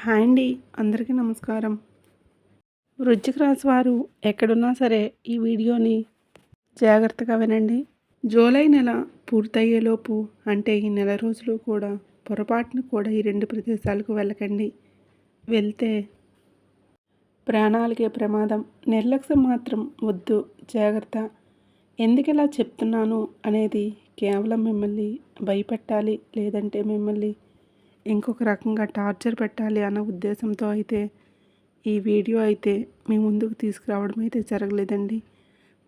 Hi అండి. అందరికీ నమస్కారం. వృశ్చిక రాశి వారు ఎక్కడున్నా సరే ఈ వీడియోని జాగ్రత్తగా వినండి. జూలై నెల పూర్తయ్యేలోపు అంటే ఈ నెల రోజులు కూడా పొరపాటున కూడా ఈ 2 ప్రదేశాలకు వెళ్ళకండి. వెళ్తే ప్రాణాలకే ప్రమాదం. నిర్లక్ష్యం మాత్రం వద్దు. జాగ్రత్త. ఎందుకిలా చెప్తున్నాను అనేది కేవలం మిమ్మల్ని భయపెట్టాలి, లేదంటే మిమ్మల్ని ఇంకొక రకంగా టార్చర్ పెట్టాలి అన్న ఉద్దేశంతో అయితే ఈ వీడియో అయితే మీ ముందుకు తీసుకురావడం అయితే జరగలేదండి.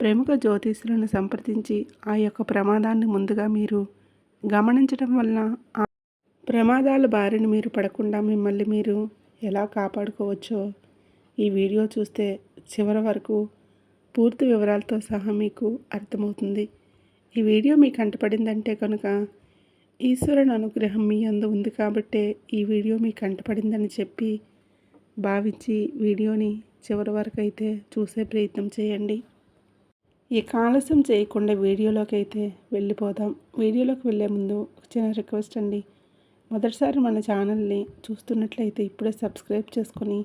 ప్రముఖ జ్యోతిష్యులను సంప్రదించి ఆ యొక్క ప్రమాదాన్ని ముందుగా మీరు గమనించడం వలన ఆ ప్రమాదాల బారిన మీరు పడకుండా మిమ్మల్ని మీరు ఎలా కాపాడుకోవచ్చో ఈ వీడియో చూస్తే చివరి వరకు పూర్తి వివరాలతో సహా మీకు అర్థమవుతుంది. ఈ వీడియో మీకు కంటపడిందంటే కనుక ఈశ్వరుని అనుగ్రహం మీ యందు ఉంది కాబట్టే ఈ వీడియో మీకు కంటపడిందని చెప్పి భావించి వీడియోని చివరి వరకు అయితే చూసే ప్రయత్నం చేయండి. ఈ ఆలస్యం చేయకుండా వీడియోలోకి అయితే వెళ్ళిపోదాం. వీడియోలోకి వెళ్ళే ముందు ఒక చిన్న రిక్వెస్ట్ అండి. మొదటిసారి మన ఛానల్ని చూస్తున్నట్లయితే ఇప్పుడే సబ్స్క్రైబ్ చేసుకొని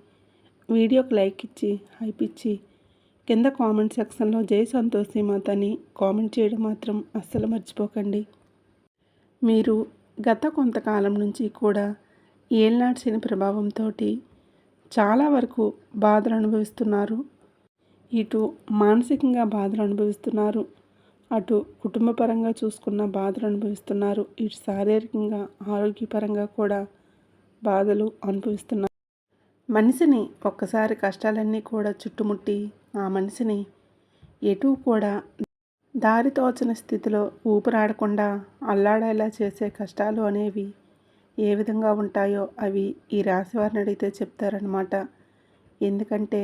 వీడియోకి లైక్ ఇచ్చి హైప్ ఇచ్చి కింద కామెంట్ సెక్షన్లో జై సంతోషి మాతని కామెంట్ చేయడం మాత్రం అస్సలు మర్చిపోకండి. మీరు గత కొంతకాలం నుంచి కూడా ఏలినాటి శని ప్రభావంతో చాలా వరకు బాధలు అనుభవిస్తున్నారు. ఇటు మానసికంగా బాధలు అనుభవిస్తున్నారు, అటు కుటుంబపరంగా చూసుకున్న బాధలు అనుభవిస్తున్నారు, ఇటు శారీరకంగా ఆరోగ్యపరంగా కూడా బాధలు అనుభవిస్తున్నారు. మనిషిని ఒక్కసారి కష్టాలన్నీ కూడా చుట్టుముట్టి ఆ మనిషిని ఎటు కూడా దారి తోచని స్థితిలో ఊపిరాడకుండా అల్లాడేలా చేసే కష్టాలు అనేవి ఏ విధంగా ఉంటాయో అవి ఈ రాశి వారిని అడిగితే చెప్తారనమాట. ఎందుకంటే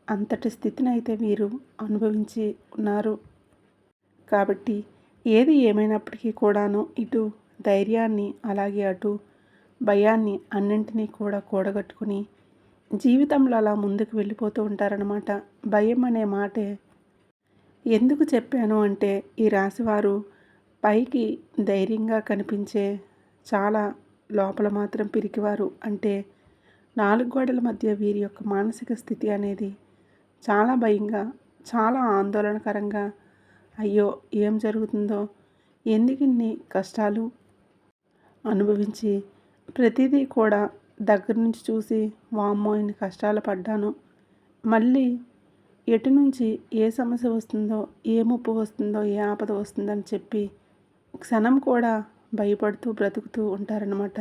అంతటి స్థితిని అయితే వీరు అనుభవించి ఉన్నారు. కాబట్టి ఏది ఏమైనప్పటికీ కూడాను ఇటు ధైర్యాన్ని అలాగే అటు భయాన్ని అన్నింటినీ కూడా కూడగట్టుకుని జీవితంలో అలా ముందుకు వెళ్ళిపోతూ ఉంటారనమాట. భయం అనే మాటే ఎందుకు చెప్పాను అంటే ఈ రాశివారు పైకి ధైర్యంగా కనిపించే చాలా లోపల మాత్రం పిరికివారు. అంటే 4 గోడల మధ్య వీరి యొక్క మానసిక స్థితి అనేది చాలా భయంగా, చాలా ఆందోళనకరంగా, అయ్యో ఏం జరుగుతుందో, ఎందుకు ఇన్ని కష్టాలు అనుభవించి ప్రతిదీ కూడా దగ్గర నుంచి చూసి వామ్మో ఇన్ని కష్టాలు పడ్డాను, మళ్ళీ ఎటు నుంచి ఏ సమస్య వస్తుందో, ఏ ముప్పు వస్తుందో, ఏ ఆపద వస్తుందని చెప్పి క్షణం కూడా భయపడుతూ బ్రతుకుతూ ఉంటారనమాట.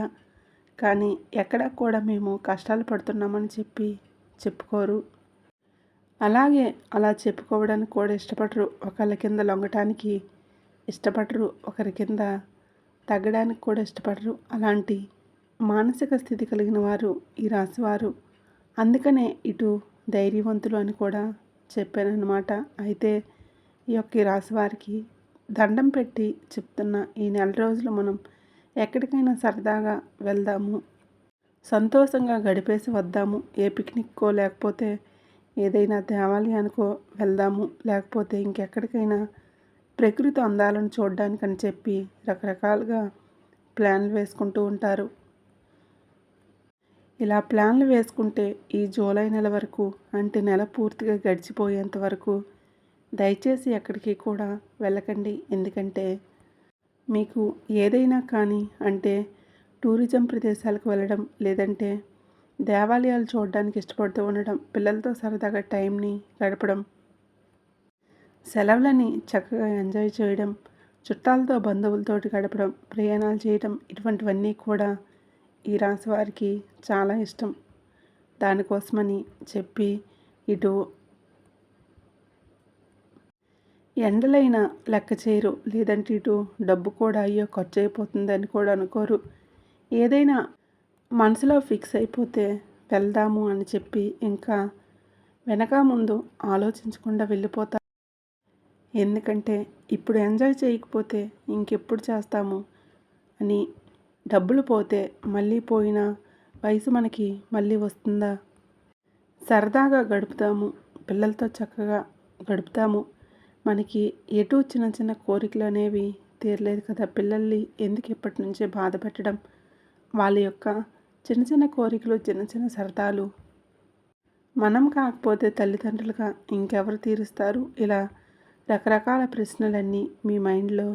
కానీ ఎక్కడ కూడా మేము కష్టాలు పడుతున్నామని చెప్పి చెప్పుకోరు. అలాగే అలా చెప్పుకోవడానికి కూడా ఇష్టపడరు. ఒకళ్ళ కింద లొంగటానికి ఇష్టపడరు, ఒకరి కింద తగ్గడానికి కూడా ఇష్టపడరు. అలాంటి మానసిక స్థితి కలిగిన వారు ఈ రాశివారు. అందుకనే ఇటు ధైర్యవంతులు అని కూడా చెప్పానన్నమాట. అయితే ఈ యొక్క రాశి వారికి దండం పెట్టి చెప్తున్న ఈ నెల రోజులు మనం ఎక్కడికైనా సరదాగా వెళ్దాము, సంతోషంగా గడిపేసి వద్దాము. ఏ పిక్నిక్కో లేకపోతే ఏదైనా దేవాలయానికో వెళ్దాము, లేకపోతే ఇంకెక్కడికైనా ప్రకృతి అందాలను చూడడానికని చెప్పి రకరకాలుగా ప్లాన్లు వేసుకుంటూ ఉంటారు. ఇలా ప్లాన్లు వేసుకుంటే ఈ జూలై నెల వరకు అంటే నెల పూర్తిగా గడిచిపోయేంత వరకు దయచేసి ఎక్కడికి కూడా వెళ్ళకండి. ఎందుకంటే మీకు ఏదైనా కానీ అంటే టూరిజం ప్రదేశాలకు వెళ్ళడం, లేదంటే దేవాలయాలు చూడడానికి ఇష్టపడుతూ ఉండడం, పిల్లలతో సరదాగా టైంని గడపడం, సెలవులని చక్కగా ఎంజాయ్ చేయడం, చుట్టాలతో బంధువులతోటి గడపడం, ప్రయాణాలు చేయడం, ఇటువంటివన్నీ కూడా ఈ రాశి వారికి చాలా ఇష్టం. దానికోసమని చెప్పి ఇటు ఎండలైనా లెక్క చేయరు, లేదంటే ఇటు డబ్బు కూడా అయ్యో ఖర్చు అయిపోతుందని కూడా అనుకోరు. ఏదైనా మనసులో ఫిక్స్ అయిపోతే వెళ్దాము అని చెప్పి ఇంకా వెనక ముందు ఆలోచించకుండా వెళ్ళిపోతారు. ఎందుకంటే ఇప్పుడు ఎంజాయ్ చేయకపోతే ఇంకెప్పుడు చేస్తాము అని. డబ్బులు పోతే మళ్ళీ పోయిన వయసు మనకి మళ్ళీ వస్తుందా? సరదాగా గడుపుతాము, పిల్లలతో చక్కగా గడుపుతాము. మనకి ఎటు చిన్న చిన్న కోరికలు అనేవి తీరలేదు కదా. పిల్లల్ని ఎందుకు ఇప్పటి నుంచే బాధ పెట్టడం, వాళ్ళ యొక్క చిన్న చిన్న కోరికలు, చిన్న చిన్న సరదాలు మనం కాకపోతే తల్లిదండ్రులుగా ఇంకెవరు తీరుస్తారు? ఇలా రకరకాల ప్రశ్నలన్నీ మీ మైండ్లో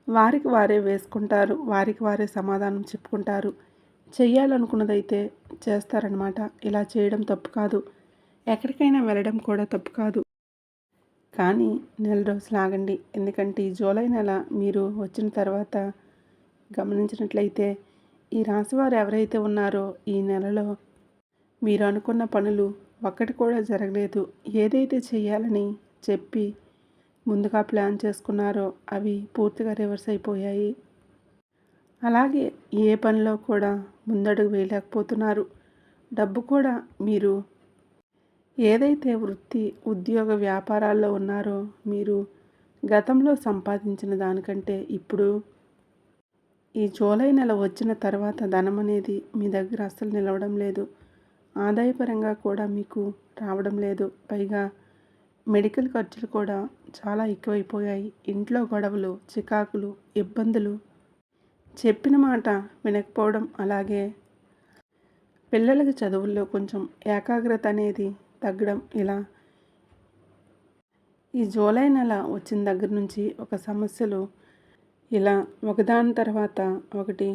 వారికి వారే వేసుకుంటారు. వారికి వారే సమాధానం చెప్పుకుంటారు. చెయ్యాలనుకున్నదైతే చేస్తారనమాట. ఇలా చేయడం తప్పు కాదు. ఎక్కడికైనా వెళ్ళడం కూడా తప్పు కాదు. కానీ నెల రోజులు ఆగండి. ఎందుకంటే ఈ జూలై నెల మీరు వచ్చిన తర్వాత గమనించినట్లయితే ఈ రాశివారు ఎవరైతే ఉన్నారో ఈ నెలలో మీరు అనుకున్న పనులు ఒక్కటి కూడా జరగలేదు. ఏదైతే చేయాలని చెప్పి ముందుగా ప్లాన్ చేసుకున్నారో అవి పూర్తిగా రివర్స్ అయిపోయాయి. అలాగే ఏ పనిలో కూడా ముందడుగు వేయలేకపోతున్నారు. డబ్బు కూడా మీరు ఏదైతే వృత్తి, ఉద్యోగ, వ్యాపారాల్లో ఉన్నారో మీరు గతంలో సంపాదించిన దానికంటే ఇప్పుడు ఈ జూలై నెల వచ్చిన తర్వాత ధనం అనేది మీ దగ్గర అస్సలు నిలవడం లేదు. ఆదాయపరంగా కూడా మీకు రావడం లేదు. పైగా మెడికల్ ఖర్చులు కూడా చాలా ఎక్కువైపోయాయి. ఇంట్లో గొడవలు, చికాకులు, ఇబ్బందులు, చెప్పిన మాట వినకపోవడం, అలాగే పిల్లలకి చదువుల్లో కొంచెం ఏకాగ్రత అనేది తగ్గడం, ఇలా ఈ జూలై నెల వచ్చిన దగ్గర నుంచి ఒక సమస్యలు ఇలా ఒకదాని తర్వాత ఒకటి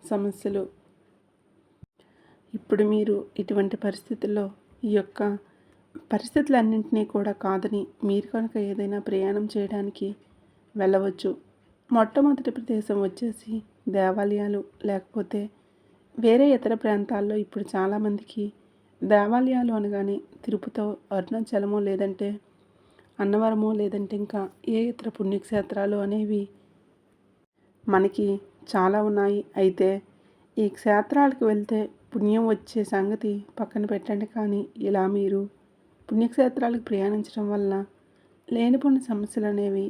సమస్యలు. ఇప్పుడు మీరు ఇటువంటి పరిస్థితుల్లో ఈ యొక్క పరిస్థితులన్నింటినీ కూడా కాదని మీరు కనుక ఏదైనా ప్రయాణం చేయడానికి వెళ్ళవచ్చు. మొట్టమొదటి ప్రదేశం వచ్చేసి దేవాలయాలు, లేకపోతే వేరే ఇతర ప్రాంతాల్లో ఇప్పుడు చాలామందికి దేవాలయాలు అనగానే తిరుపతో, అరుణాచలమో, లేదంటే అన్నవరమో, లేదంటే ఇంకా ఏ ఇతర పుణ్యక్షేత్రాలు అనేవి మనకి చాలా ఉన్నాయి. అయితే ఈ క్షేత్రాలకు వెళ్తే పుణ్యం వచ్చే సంగతి పక్కన పెట్టండి. కానీ ఇలా మీరు పుణ్యక్షేత్రాలకు ప్రయాణించడం వల్ల లేనిపోని సమస్యలు అనేవి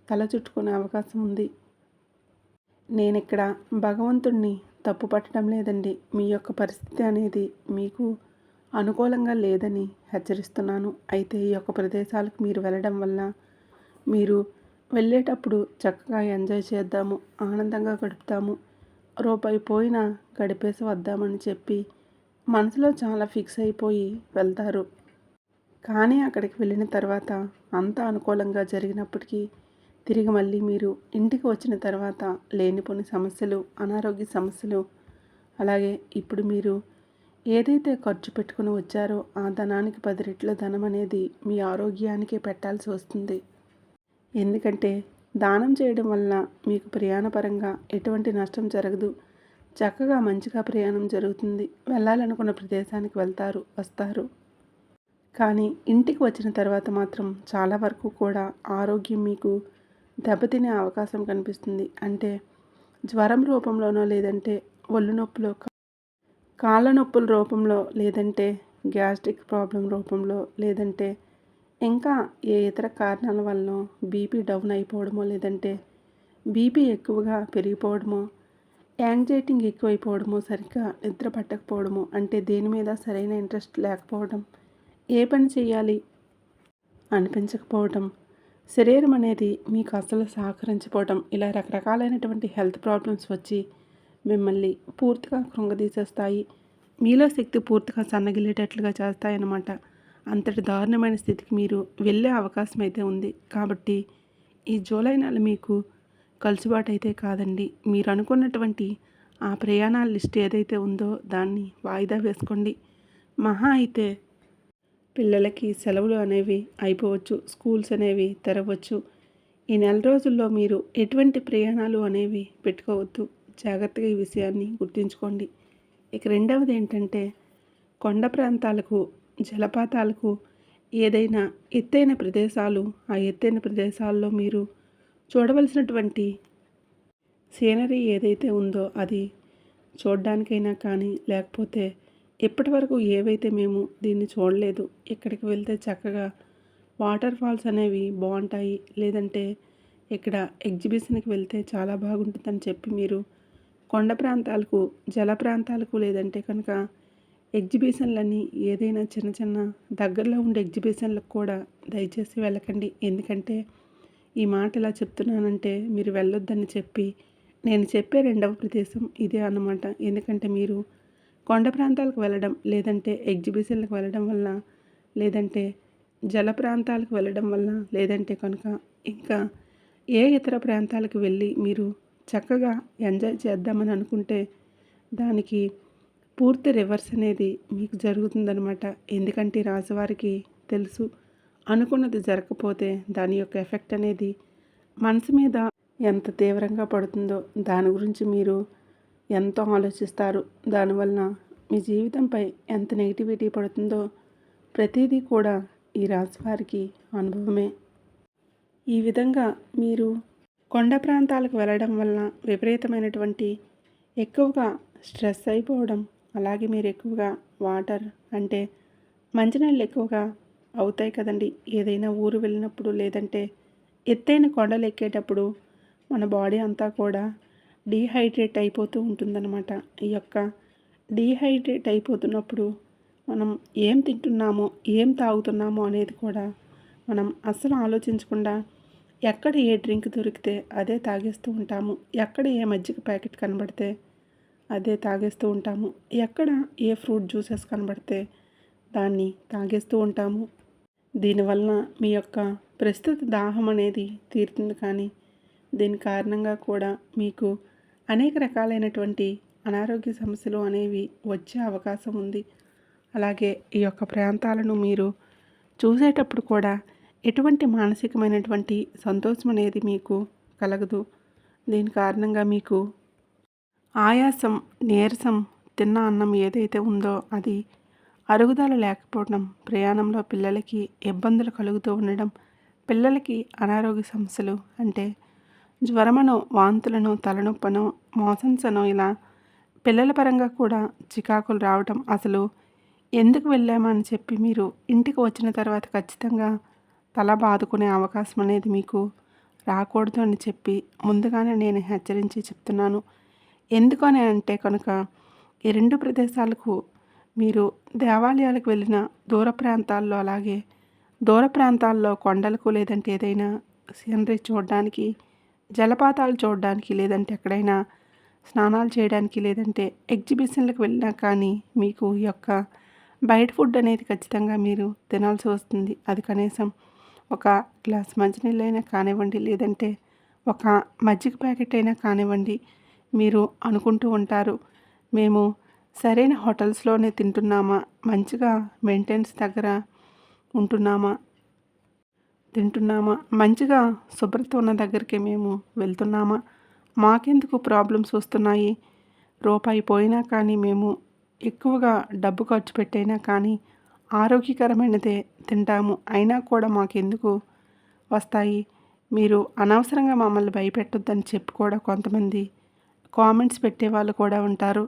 తల చుట్టుకునే అవకాశం ఉంది. నేను ఇక్కడ భగవంతుణ్ణి తప్పు పట్టడం లేదండి. మీ యొక్క పరిస్థితి అనేది మీకు అనుకూలంగా లేదని హెచ్చరిస్తున్నాను. అయితే ఈ యొక్క ప్రదేశాలకు మీరు వెళ్ళడం వల్ల మీరు వెళ్ళేటప్పుడు చక్కగా ఎంజాయ్ చేద్దాము, ఆనందంగా గడుపుతాము, రూపాయి పోయినా గడిపేసి వద్దామని చెప్పి మనసులో చాలా ఫిక్స్ అయిపోయి వెళ్తారు. కానీ అక్కడికి వెళ్ళిన తర్వాత అంత అనుకూలంగా జరిగినప్పటికీ తిరిగి మళ్ళీ మీరు ఇంటికి వచ్చిన తర్వాత లేనిపోని సమస్యలు, అనారోగ్య సమస్యలు, అలాగే ఇప్పుడు మీరు ఏదైతే ఖర్చు పెట్టుకుని వచ్చారో ఆ ధనానికి 10 రెట్ల ధనం అనేది మీ ఆరోగ్యానికే పెట్టాల్సి వస్తుంది. ఎందుకంటే దానం చేయడం వల్ల మీకు ప్రయాణపరంగా ఎటువంటి నష్టం జరగదు. చక్కగా మంచిగా ప్రయాణం జరుగుతుంది. వెళ్ళాలనుకున్న ప్రదేశానికి వెళ్తారు, వస్తారు. కానీ ఇంటికి వచ్చిన తర్వాత మాత్రం చాలా వరకు కూడా ఆరోగ్యం మీకు దెబ్బతినే అవకాశం కనిపిస్తుంది. అంటే జ్వరం రూపంలోనో, లేదంటే ఒళ్ళు నొప్పులో, కాళ్ళ నొప్పుల రూపంలో, లేదంటే గ్యాస్ట్రిక్ ప్రాబ్లం రూపంలో, లేదంటే ఇంకా ఏ ఇతర కారణాల వల్ల బీపీ డౌన్ అయిపోవడమో, లేదంటే బీపీ ఎక్కువగా పెరిగిపోవడమో, యాంగ్జైటీ ఎక్కువైపోవడమో, సరిగ్గా నిద్ర పట్టకపోవడమో, అంటే దేని మీద సరైన ఇంట్రెస్ట్ లేకపోవడం, ఏ పని చేయాలి అనిపించకపోవడం, శరీరం అనేది మీకు అసలు సహకరించకపోవడం, ఇలా రకరకాలైనటువంటి హెల్త్ ప్రాబ్లమ్స్ వచ్చి మిమ్మల్ని పూర్తిగా కృంగదీసేస్తాయి. మీలో శక్తి పూర్తిగా సన్నగిల్లేటట్లుగా చేస్తాయన్నమాట. అంతటి దారుణమైన స్థితికి మీరు వెళ్ళే అవకాశం అయితే ఉంది. కాబట్టి ఈ జూలై నెల మీకు కలుసుబాటు అయితే కాదండి. మీరు అనుకున్నటువంటి ఆ ప్రయాణాల లిస్ట్ ఏదైతే ఉందో దాన్ని వాయిదా వేసుకోండి. మహా అయితే పిల్లలకి సెలవులు అనేవి అయిపోవచ్చు, స్కూల్స్ అనేవి తెరవచ్చు. ఈ నెల రోజుల్లో మీరు ఎటువంటి ప్రయాణాలు అనేవి పెట్టుకోవద్దు. జాగ్రత్తగా ఈ విషయాన్ని గుర్తుంచుకోండి. ఇక రెండవది ఏంటంటే కొండ ప్రాంతాలకు, జలపాతాలకు, ఏదైనా ఎత్తైన ప్రదేశాలు, ఆ ఎత్తైన ప్రదేశాల్లో మీరు చూడవలసినటువంటి సీనరీ ఏదైతే ఉందో అది చూడడానికైనా కానీ, లేకపోతే ఇప్పటి వరకు ఏవైతే మేము దీన్ని చూడలేదు, ఇక్కడికి వెళ్తే చక్కగా వాటర్ ఫాల్స్ అనేవి బాగుంటాయి, లేదంటే ఇక్కడ ఎగ్జిబిషన్కి వెళ్తే చాలా బాగుంటుందని చెప్పి మీరు కొండ ప్రాంతాలకు, జల ప్రాంతాలకు, లేదంటే కనుక ఎగ్జిబిషన్లని ఏదైనా చిన్న చిన్న దగ్గరలో ఉండే ఎగ్జిబిషన్లకు కూడా దయచేసి వెళ్ళకండి. ఎందుకంటే ఈ మాట ఇలా చెప్తున్నానంటే మీరు వెళ్ళొద్దని చెప్పి నేను చెప్పే రెండవ ప్రదేశం ఇదే అన్నమాట. ఎందుకంటే మీరు కొండ ప్రాంతాలకు వెళ్ళడం, లేదంటే ఎగ్జిబిషన్‌లకు వెళ్ళడం వల్ల, లేదంటే జల ప్రాంతాలకు వెళ్ళడం వల్ల, లేదంటే కనుక ఇంకా ఏ ఇతర ప్రాంతాలకు వెళ్ళి మీరు చక్కగా ఎంజాయ్ చేద్దామని అనుకుంటే దానికి పూర్తి రివర్స్ అనేది మీకు జరుగుతుందనమాట. ఎందుకంటే ఈ రాశివారికి తెలుసు, అనుకున్నది జరగకపోతే దాని యొక్క ఎఫెక్ట్ అనేది మనసు మీద ఎంత తీవ్రంగా పడుతుందో దాని గురించి మీరు ఎంతో ఆలోచిస్తారు. దానివలన మీ జీవితంపై ఎంత నెగిటివిటీ పడుతుందో ప్రతిదీ కూడా ఈ రాశి వారికి అనుభవమే. ఈ విధంగా మీరు కొండ ప్రాంతాలకు వెళ్ళడం వలన విపరీతమైనటువంటి ఎక్కువగా స్ట్రెస్ అయిపోవడం, అలాగే మీరు ఎక్కువగా వాటర్ అంటే మంచినీళ్ళు ఎక్కువగా అవుతాయి కదండి. ఏదైనా ఊరు వెళ్ళినప్పుడు, లేదంటే ఎత్తైన కొండలు ఎక్కేటప్పుడు మన బాడీ అంతా కూడా డీహైడ్రేట్ అయిపోతూ ఉంటుందన్నమాట. ఈ యొక్క డీహైడ్రేట్ అయిపోతున్నప్పుడు మనం ఏం తింటున్నామో, ఏం తాగుతున్నామో అనేది కూడా మనం అస్సలు ఆలోచించకుండా ఎక్కడ ఏ డ్రింక్ దొరికితే అదే తాగేస్తూ ఉంటాము. ఎక్కడ ఏ మజ్జిగ ప్యాకెట్ కనబడితే అదే తాగేస్తూ ఉంటాము. ఎక్కడ ఏ ఫ్రూట్ జ్యూసెస్ కనబడితే దాన్ని తాగేస్తూ ఉంటాము. దీనివలన మీ యొక్క ప్రస్తుత దాహం అనేది తీరుతుంది, కానీ దీని కారణంగా కూడా మీకు అనేక రకాలైనటువంటి అనారోగ్య సమస్యలు అనేవి వచ్చే అవకాశం ఉంది. అలాగే ఈ యొక్క ప్రాంతాలను మీరు చూసేటప్పుడు కూడా ఎటువంటి మానసికమైనటువంటి సంతోషం అనేది మీకు కలగదు. దీని కారణంగా మీకు ఆయాసం, నీరసం, తిన్న అన్నం ఏదైతే ఉందో అది అరుగుదల లేకపోవడం, ప్రయాణంలో పిల్లలకి ఇబ్బందులు కలుగుతూ ఉండడం, పిల్లలకి అనారోగ్య సమస్యలు అంటే జ్వరమనో, వాంతులను, తలనొప్పనో, మోషన్స్ అనో ఇలా పిల్లల పరంగా కూడా చికాకులు రావటం, అసలు ఎందుకు వెళ్ళామని చెప్పి మీరు ఇంటికి వచ్చిన తర్వాత ఖచ్చితంగా తల బాదుకునే అవకాశం అనేది మీకు రాకూడదు అని చెప్పి ముందుగానే నేను హెచ్చరించి చెప్తున్నాను. ఎందుకని అంటే కనుక ఈ రెండు ప్రదేశాలకు మీరు దేవాలయాలకు వెళ్ళిన దూర ప్రాంతాల్లో, అలాగే దూర ప్రాంతాల్లో కొండలకు, లేదంటే ఏదైనా సీనరీ చూడడానికి, జలపాతాలు చూడడానికి, లేదంటే ఎక్కడైనా స్నానాలు చేయడానికి, లేదంటే ఎగ్జిబిషన్లకు వెళ్ళినా కానీ మీకు ఈ యొక్క బయట ఫుడ్ అనేది ఖచ్చితంగా మీరు తినాల్సి వస్తుంది. అది కనీసం ఒక గ్లాస్ మంచినీళ్ళైనా కానివ్వండి, లేదంటే ఒక మజ్జిగ ప్యాకెట్ అయినా కానివ్వండి. మీరు అనుకుంటూ ఉంటారు, మేము సరైన హోటల్స్లోనే తింటున్నామా, మంచిగా మెయింటెనెన్స్ దగ్గర తింటున్నామా, మంచిగా శుభ్రత ఉన్న దగ్గరికి మేము వెళ్తున్నామా, మాకెందుకు ప్రాబ్లమ్స్ వస్తున్నాయి, రూపాయి పోయినా కానీ మేము ఎక్కువగా డబ్బు ఖర్చు పెట్టైనా కానీ ఆరోగ్యకరమైనదే తింటాము, అయినా కూడా మాకెందుకు వస్తాయి, మీరు అనవసరంగా మమ్మల్ని భయపెట్టొద్దని చెప్పి కూడా కొంతమంది కామెంట్స్ పెట్టేవాళ్ళు కూడా ఉంటారు.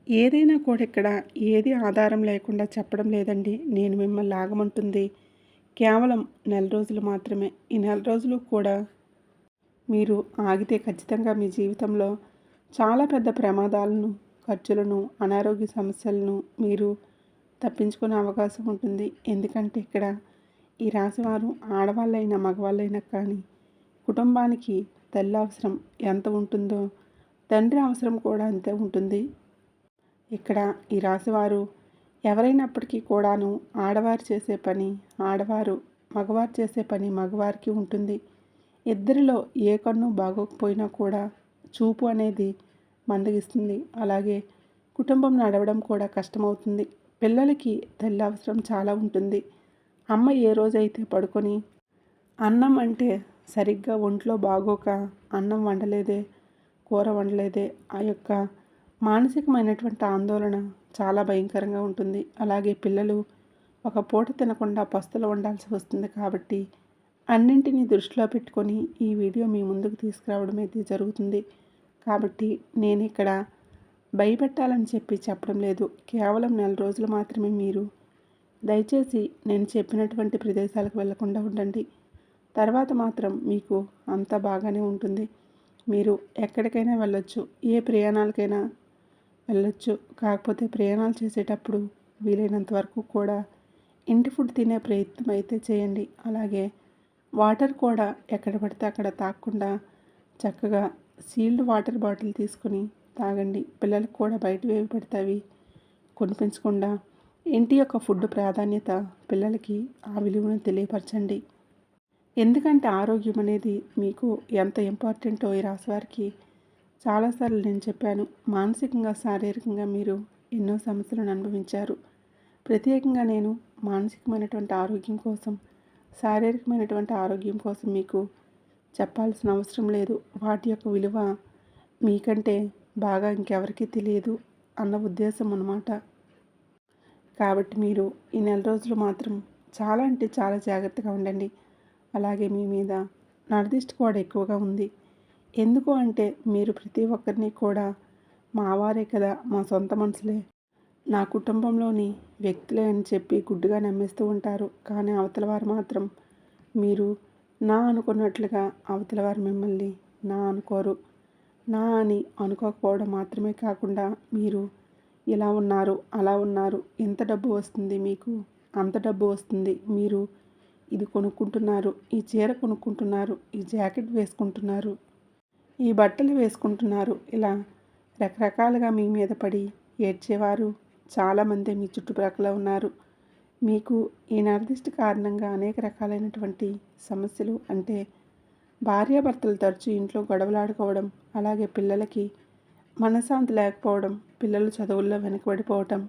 ఏదైనా కూడా ఇక్కడ ఏది ఆధారం లేకుండా చెప్పడం లేదండి. నేను మిమ్మల్ని ఆగమంటుంది కేవలం నెల రోజులు మాత్రమే. ఈ నెల రోజులు కూడా మీరు ఆగితే ఖచ్చితంగా మీ జీవితంలో చాలా పెద్ద ప్రమాదాలను, ఖర్చులను, అనారోగ్య సమస్యలను మీరు తప్పించుకునే అవకాశం ఉంటుంది. ఎందుకంటే ఇక్కడ ఈ రాశివారు ఆడవాళ్ళైనా మగవాళ్ళైనా కానీ కుటుంబానికి తల్లి అవసరం ఎంత ఉంటుందో తండ్రి అవసరం కూడా అంతే ఉంటుంది. ఇక్కడ ఈ రాశివారు ఎవరైనప్పటికీ కూడాను ఆడవారు చేసే పని ఆడవారు, మగవారు చేసే పని మగవారికి ఉంటుంది. ఇద్దరిలో ఏ కన్ను బాగోకపోయినా కూడా చూపు అనేది మందగిస్తుంది. అలాగే కుటుంబం నడవడం కూడా కష్టమవుతుంది. పిల్లలకి తల్లి అవసరం చాలా ఉంటుంది. అమ్మ ఏ రోజైతే పడుకొని అన్నం అంటే సరిగ్గా ఒంట్లో బాగోక అన్నం వండలేదే, కూర వండలేదే, ఆ యొక్క మానసికమైనటువంటి ఆందోళన చాలా భయంకరంగా ఉంటుంది. అలాగే పిల్లలు ఒక పూట తినకుండా పస్తులు ఉండాల్సి వస్తుంది. కాబట్టి అన్నింటినీ దృష్టిలో పెట్టుకొని ఈ వీడియో మీ ముందుకు తీసుకురావడం అయితే జరుగుతుంది. కాబట్టి నేను ఇక్కడ భయపెట్టాలని చెప్పి చెప్పడం లేదు. కేవలం నెల రోజులు మాత్రమే మీరు దయచేసి నేను చెప్పినటువంటి ప్రదేశాలకు వెళ్లకుండా ఉండండి. తర్వాత మాత్రం మీకు అంతా బాగానే ఉంటుంది. మీరు ఎక్కడికైనా వెళ్ళొచ్చు, ఏ ప్రయాణాలకైనా వెళ్ళొచ్చు. కాకపోతే ప్రయాణాలు చేసేటప్పుడు వీలైనంత వరకు కూడా ఇంటి ఫుడ్ తినే ప్రయత్నం అయితే చేయండి. అలాగే వాటర్ కూడా ఎక్కడ పడితే అక్కడ తాగకుండా చక్కగా సీల్డ్ వాటర్ బాటిల్ తీసుకొని తాగండి. పిల్లలకు కూడా బయటవేవి పడితే అవి కొనిపించకుండా ఇంటి యొక్క ఫుడ్ ప్రాధాన్యత పిల్లలకి ఆ విలువను తెలియపరచండి. ఎందుకంటే ఆరోగ్యం అనేది మీకు ఎంత ఇంపార్టెంటో ఈ రాశి వారికి చాలాసార్లు నేను చెప్పాను. మానసికంగా శారీరకంగా మీరు ఎన్నో సమస్యలను అనుభవించారు. ప్రత్యేకంగా నేను మానసికమైనటువంటి ఆరోగ్యం కోసం, శారీరకమైనటువంటి ఆరోగ్యం కోసం మీకు చెప్పాల్సిన అవసరం లేదు. వాటి యొక్క విలువ మీకంటే బాగా ఇంకెవరికీ తెలియదు అన్న ఉద్దేశం అన్నమాట. కాబట్టి మీరు ఈ నెల రోజులు మాత్రం చాలా అంటే చాలా జాగ్రత్తగా ఉండండి. అలాగే మీ మీద నరదిష్టి కూడా ఎక్కువగా ఉంది. ఎందుకు అంటే మీరు ప్రతి ఒక్కరిని కూడా మా వారే కదా, మా సొంత మనుషులే, నా కుటుంబంలోని వ్యక్తులే అని చెప్పి గుడ్డిగా నమ్మేస్తూ ఉంటారు. కానీ అవతల వారు మాత్రం మీరు నా అనుకున్నట్లుగా అవతల వారు మిమ్మల్ని నా అనుకోరు. నా అని అనుకోకపోవడం మాత్రమే కాకుండా మీరు ఇలా ఉన్నారు, అలా ఉన్నారు, ఇంత డబ్బు వస్తుంది మీకు, అంత డబ్బు వస్తుంది, మీరు ఇది కొనుక్కుంటున్నారు, ఈ చీర కొనుక్కుంటున్నారు, ఈ జాకెట్ వేసుకుంటున్నారు, ఈ బట్టలు వేసుకుంటున్నారు, ఇలా రకరకాలుగా మీ మీద పడి ఏడ్చేవారు చాలామంది మీ చుట్టుప్రక్కల ఉన్నారు. మీకు ఈ నరదిష్టి కారణంగా అనేక రకాలైనటువంటి సమస్యలు, అంటే భార్యాభర్తలు తరచూ ఇంట్లో గొడవలాడుకోవడం, అలాగే పిల్లలకి మనశ్శాంతి లేకపోవడం, పిల్లలు చదువుల్లో వెనకబడిపోవటం,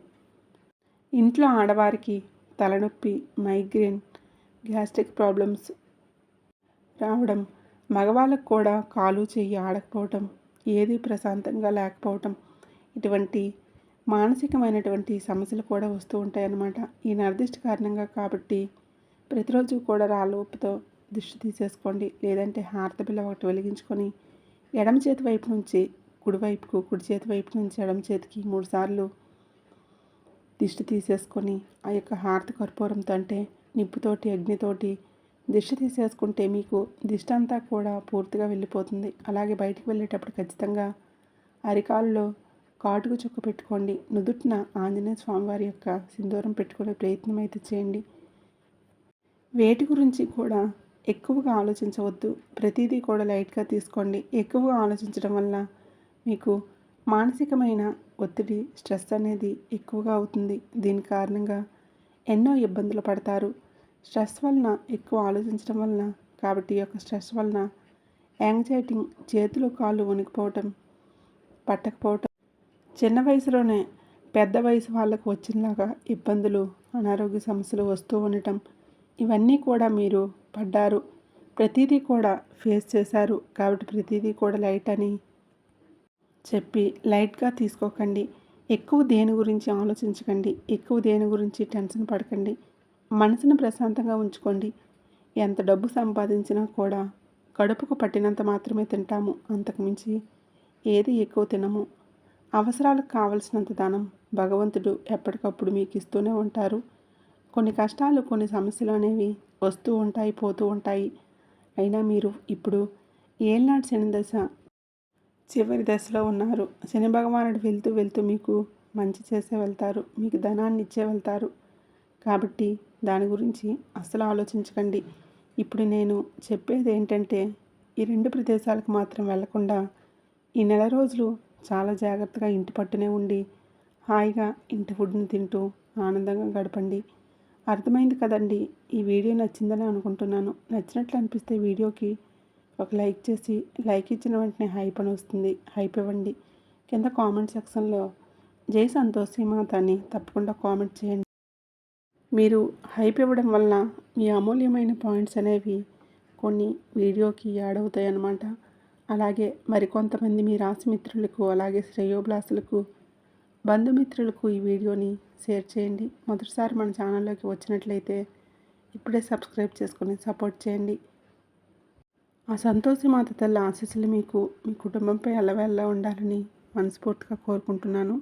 ఇంట్లో ఆడవారికి తలనొప్పి, మైగ్రేన్, గ్యాస్ట్రిక్ ప్రాబ్లమ్స్ రావడం, మగవాళ్ళకు కూడా కాలు చెయ్యి ఆడకపోవటం, ఏది ప్రశాంతంగా లేకపోవటం, ఇటువంటి మానసికమైనటువంటి సమస్యలు కూడా వస్తూ ఉంటాయన్నమాట ఈ నరదిష్టి కారణంగా. కాబట్టి ప్రతిరోజు కూడా రాళ్ళ ఉప్పుతో దిష్టి తీసేసుకోండి. లేదంటే హారతి బిళ్ళ ఒకటి వెలిగించుకొని ఎడమ చేతి వైపు నుంచి కుడివైపుకు, కుడి చేతి వైపు నుంచి ఎడమ చేతికి 3 సార్లు దిష్టి తీసేసుకొని ఆ యొక్క హారతి కర్పూరంతో, అంటే నిప్పుతోటి, అగ్నితోటి దిష్టి తీసేసుకుంటే మీకు దిష్టి అంతా కూడా పూర్తిగా వెళ్ళిపోతుంది. అలాగే బయటికి వెళ్ళేటప్పుడు ఖచ్చితంగా అరికాల్లో కాటుకు చుక్క పెట్టుకోండి. నుదుటిన ఆంజనేయ స్వామివారి యొక్క సింధూరం పెట్టుకునే ప్రయత్నం అయితే చేయండి. వేటి గురించి కూడా ఎక్కువగా ఆలోచించవద్దు. ప్రతిదీ కూడా లైట్గా తీసుకోండి. ఎక్కువగా ఆలోచించడం వల్ల మీకు మానసికమైన ఒత్తిడి, స్ట్రెస్ అనేది ఎక్కువగా అవుతుంది. దీని కారణంగా ఎన్నో ఇబ్బందులు పడతారు. స్ట్రెస్ వలన, ఎక్కువ ఆలోచించడం వలన, కాబట్టి ఈ యొక్క స్ట్రెస్ వలన యాంగ్జైటీ, చేతులు కాళ్ళు వణికిపోవటం, పట్టకపోవటం, చిన్న వయసులోనే పెద్ద వయసు వాళ్ళకు వచ్చినలాగా ఇబ్బందులు, అనారోగ్య సమస్యలు వస్తూ ఉండటం, ఇవన్నీ కూడా మీరు పడ్డారు. ప్రతిదీ కూడా ఫేస్ చేశారు. కాబట్టి ప్రతిదీ కూడా లైట్ అని చెప్పి లైట్గా తీసుకోకండి. ఎక్కువ దేని గురించి ఆలోచించకండి. ఎక్కువ దేని గురించి టెన్షన్ పడకండి. మనసును ప్రశాంతంగా ఉంచుకోండి. ఎంత డబ్బు సంపాదించినా కూడా కడుపుకు పట్టినంత మాత్రమే తింటాము. అంతకుమించి ఏది ఎక్కువ తినము. అవసరాలకు కావలసినంత ధనం భగవంతుడు ఎప్పటికప్పుడు మీకు ఇస్తూనే ఉంటారు. కొన్ని కష్టాలు, కొన్ని సమస్యలు అనేవి వస్తూ ఉంటాయి, పోతూ ఉంటాయి. అయినా మీరు ఇప్పుడు ఏళ్ళనాటి శని దశ చివరి దశలో ఉన్నారు. శని భగవానుడు వెళ్తూ వెళ్తూ మీకు మంచి చేసే వెళ్తారు. మీకు ధనాన్ని ఇచ్చే వెళ్తారు. కాబట్టి దాని గురించి అస్సలు ఆలోచించకండి. ఇప్పుడు నేను చెప్పేది ఏంటంటే, ఈ 2 ప్రదేశాలకు మాత్రం వెళ్లకుండా ఈ నెల రోజులు చాలా జాగ్రత్తగా ఇంటి పట్టునే ఉండి హాయిగా ఇంటి ఫుడ్ని తింటూ ఆనందంగా గడపండి. అర్థమైంది కదండి. ఈ వీడియో నచ్చిందని అనుకుంటున్నాను. నచ్చినట్లు అనిపిస్తే వీడియోకి ఒక లైక్ చేసి, లైక్ ఇచ్చిన వెంటనే హైప్ అని వస్తుంది, హైప్ ఇవ్వండి. కింద కామెంట్ సెక్షన్లో జై సంతోషి మాత అని తప్పకుండా కామెంట్ చేయండి. మీరు హైప్ ఇవ్వడం వల్ల మీ అమూల్యమైన పాయింట్స్ అనేవి కొన్ని వీడియోకి యాడ్ అవుతాయి అన్నమాట. అలాగే మరికొంతమంది మీ రాశి మిత్రులకు, అలాగే శ్రేయోభిలాషులకు, బంధుమిత్రులకు ఈ వీడియోని షేర్ చేయండి. మొదటిసారి మన ఛానల్లోకి వచ్చినట్లయితే ఇప్పుడే సబ్స్క్రైబ్ చేసుకొని సపోర్ట్ చేయండి. ఆ సంతోషి మాత తల్లి ఆశీస్సులు మీకు, మీ కుటుంబంపై ఎల్లవేళలా ఉండాలని మనస్ఫూర్తిగా కోరుకుంటున్నాను.